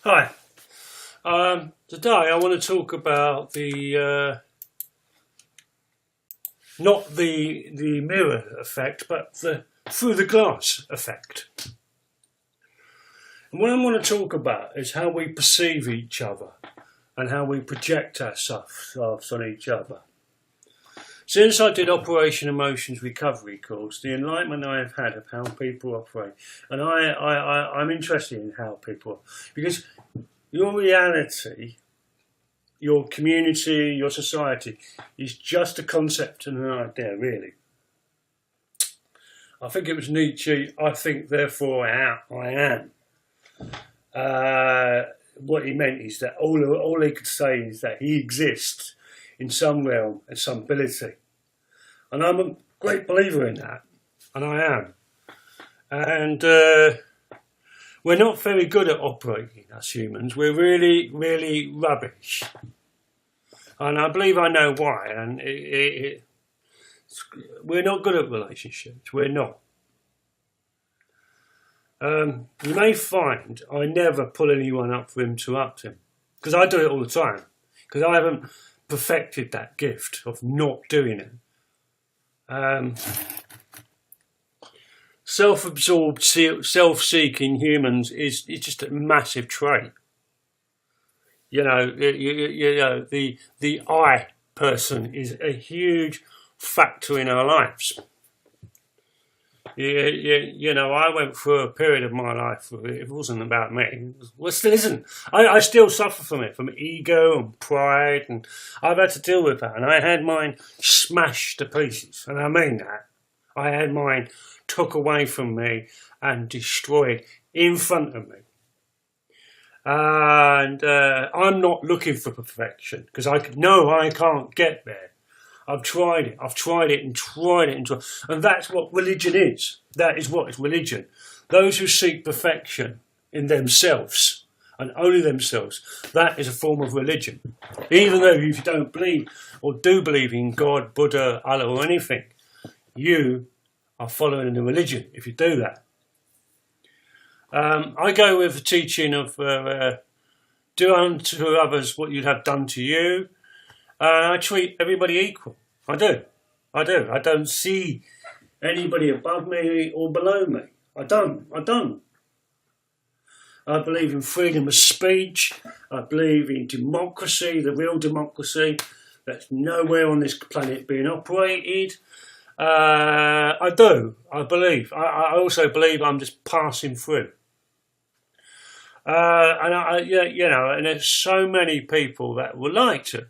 Hi. Today I want to talk about the not the mirror effect, but the through the glass effect. And what I want to talk about is how we perceive each other and how we project ourselves on each other. Since I did Operation Emotions Recovery course, the enlightenment I have had of how people operate, and I'm interested in how people, because your reality, your community, your society is just a concept and an idea, really. I think it was Nietzsche, I think therefore I am. What he meant is that all he could say is that he exists in some realm and some ability. And I'm a great believer in that, and I am. And we're not very good at operating as humans. We're really, really rubbish. And I believe I know why. And we're not good at relationships. We're not. You may find I never pull anyone up for him to up to him. Because I do it all the time. Because I haven't perfected that gift of not doing it. Self-absorbed, self-seeking humans is just a massive trait. You know, the I person is a huge factor in our lives. You know, I went through a period of my life where it wasn't about me. Well, it still isn't. I still suffer from it, from ego and pride, and I've had to deal with that. And I had mine smashed to pieces, and I mean that. I had mine took away from me and destroyed in front of me. And I'm not looking for perfection, because I know I can't get there. I've tried it and that's what religion is. That is what is religion. Those who seek perfection in themselves and only themselves, that is a form of religion. Even though you don't believe or do believe in God, Buddha, Allah or anything, you are following a religion if you do that. I go with the teaching of do unto others what you'd have done to you. I treat everybody equal. I do. I don't see anybody above me or below me. I don't. I believe in freedom of speech. I believe in democracy, the real democracy that's nowhere on this planet being operated. I do. I believe. I also believe I'm just passing through. And there's so many people that would like to.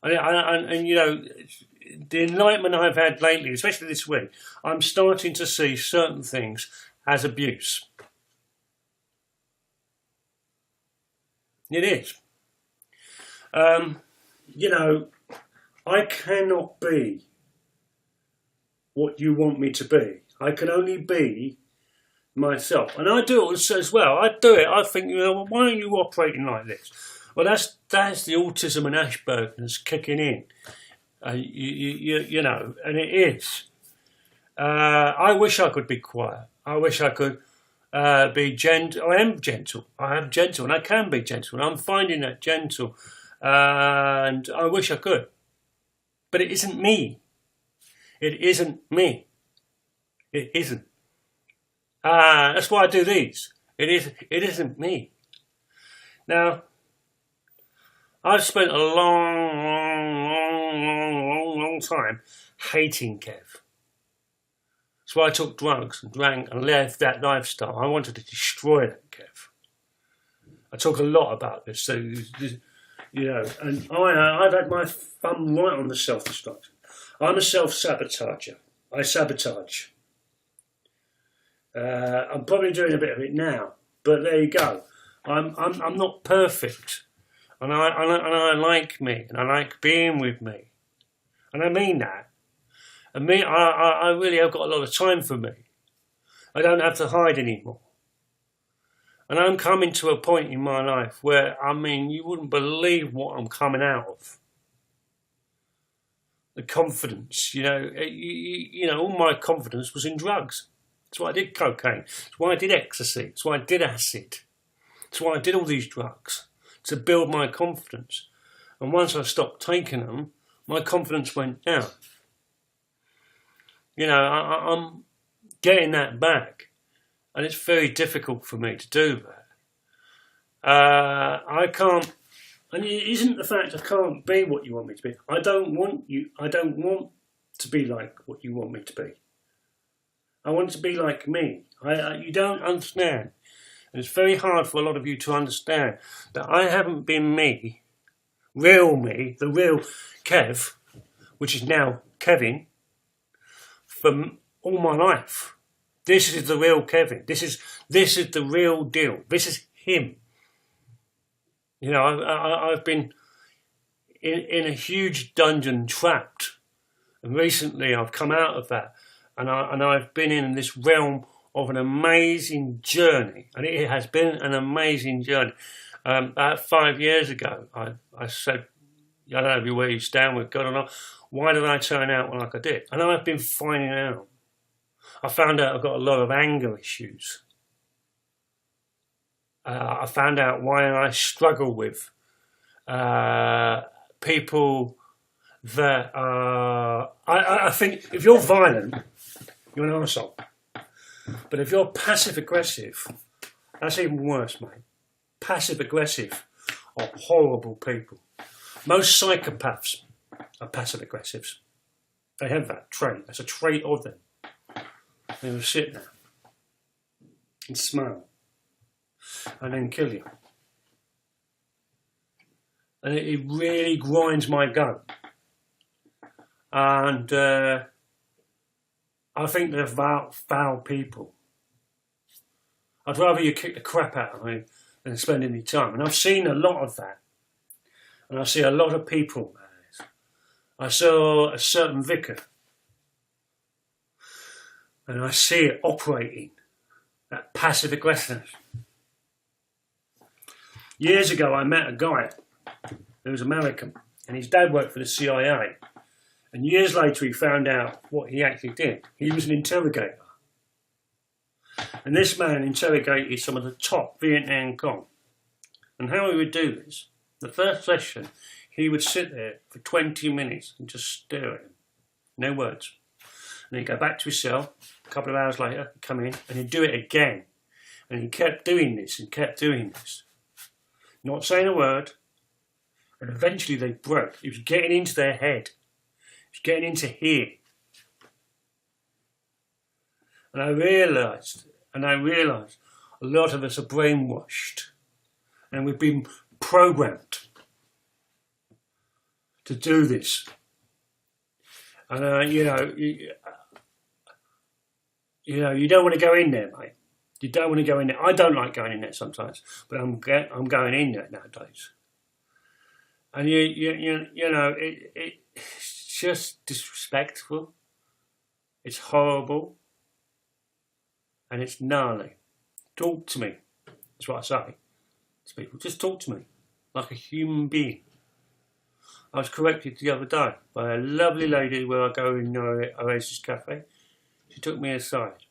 And you know, the enlightenment I've had lately, especially this week, I'm starting to see certain things as abuse. It is. You know, I cannot be what you want me to be. I can only be myself. And I do it as well. I do it. I think, you know, well, why aren't you operating like this? Well, that's the autism and Asperger's kicking in, you know, and it is. I wish I could be quiet. I wish I could be gentle. I am gentle. And I can be gentle. And I'm finding that gentle, and I wish I could. But it isn't me. It isn't me. It isn't. That's why I do these. It isn't me. Now, I've spent a long time hating Kev. That's why I took drugs and drank and lived that lifestyle. I wanted to destroy that Kev. I talk a lot about this, so you know, and I've had my thumb right on the self-destruction. I'm a self-sabotager. I sabotage. I'm probably doing a bit of it now, but there you go. I'm not perfect. And I like me, and I like being with me, and I mean that. And me, I really have got a lot of time for me. I don't have to hide anymore. And I'm coming to a point in my life where, I mean, you wouldn't believe what I'm coming out of. The confidence, you know, all my confidence was in drugs. That's why I did cocaine. That's why I did ecstasy. That's why I did acid. That's why I did all these drugs, to build my confidence. And once I stopped taking them, my confidence went down. You know, I'm getting that back. And it's very difficult for me to do that. I can't, and it isn't the fact I can't be what you want me to be. I don't want to be like what you want me to be. I want to be like me. You don't understand. And it's very hard for a lot of you to understand that I haven't been me, the real Kev, which is now Kevin, for all my life. This is the real Kevin. This is the real deal. This is him. You know, I've been in a huge dungeon trapped, and recently I've come out of that, and I've been in this realm of an amazing journey, and it has been an amazing journey. About 5 years ago, I said, I don't know where you stand with God or not, why did I turn out like I did? And I've been finding out. I found out I've got a lot of anger issues. I found out why I struggle with people that are... I think if you're violent, you're an arsehole. But if you're passive-aggressive, that's even worse, mate. Passive-aggressive are horrible people. Most psychopaths are passive-aggressives. They have that trait. That's a trait of them. They will sit there and smile and then kill you. And it really grinds my goat. And I think they're foul people. I'd rather you kick the crap out of me than spend any time. And I've seen a lot of that. And I see a lot of people. I saw a certain vicar. And I see it operating, that passive aggressiveness. Years ago, I met a guy who was American, and his dad worked for the CIA. And years later, he found out what he actually did. He was an interrogator. And this man interrogated some of the top Vietnam Cong. And how he would do this, the first session, he would sit there for 20 minutes and just stare at him. No words. And he'd go back to his cell. A couple of hours later, he'd come in and he'd do it again. And he kept doing this and kept doing this. Not saying a word. And eventually they broke. He was getting into their head. He was getting into here. And I realised a lot of us are brainwashed. And we've been programmed to do this. And, you don't want to go in there, mate. You don't want to go in there. I don't like going in there sometimes, but I'm going in there nowadays. And it's just disrespectful. It's horrible, and it's gnarly. Talk to me. That's what I say to people. Just talk to me like a human being. I was corrected the other day by a lovely lady where I go in Oasis Cafe. She took me aside.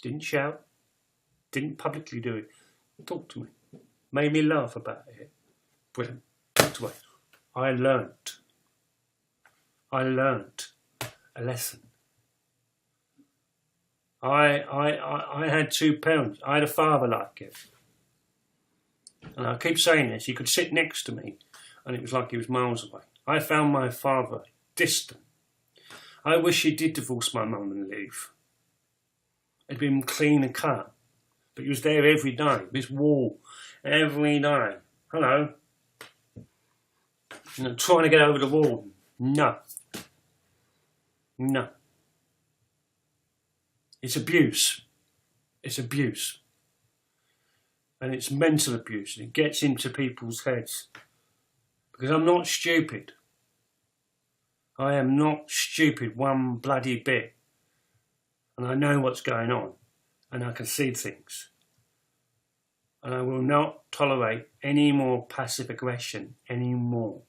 Didn't shout. Didn't publicly do it. Talked to me. Made me laugh about it. Brilliant. Talked away. I learnt a lesson. I had 2 parents. I had a father like it. And I keep saying this. He could sit next to me and it was like he was miles away. I found my father distant. I wish he did divorce my mum and leave. It'd been clean and cut. But he was there every day. This wall. Every day. Hello. Trying to get over the wall. No. No. It's abuse. It's abuse. And it's mental abuse. And it gets into people's heads. Because I'm not stupid. I am not stupid one bloody bit. And I know what's going on. And I can see things. And I will not tolerate any more passive aggression anymore.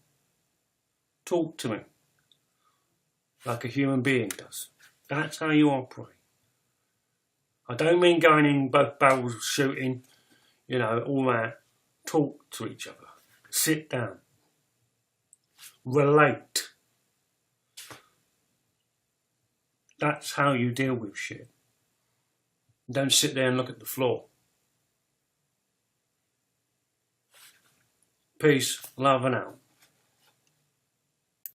Talk to me. Like a human being does. That's how you operate. I don't mean going in both barrels shooting. you know, all that. Talk to each other. Sit down. Relate. That's how you deal with shit. Don't sit there and look at the floor. Peace, love and out.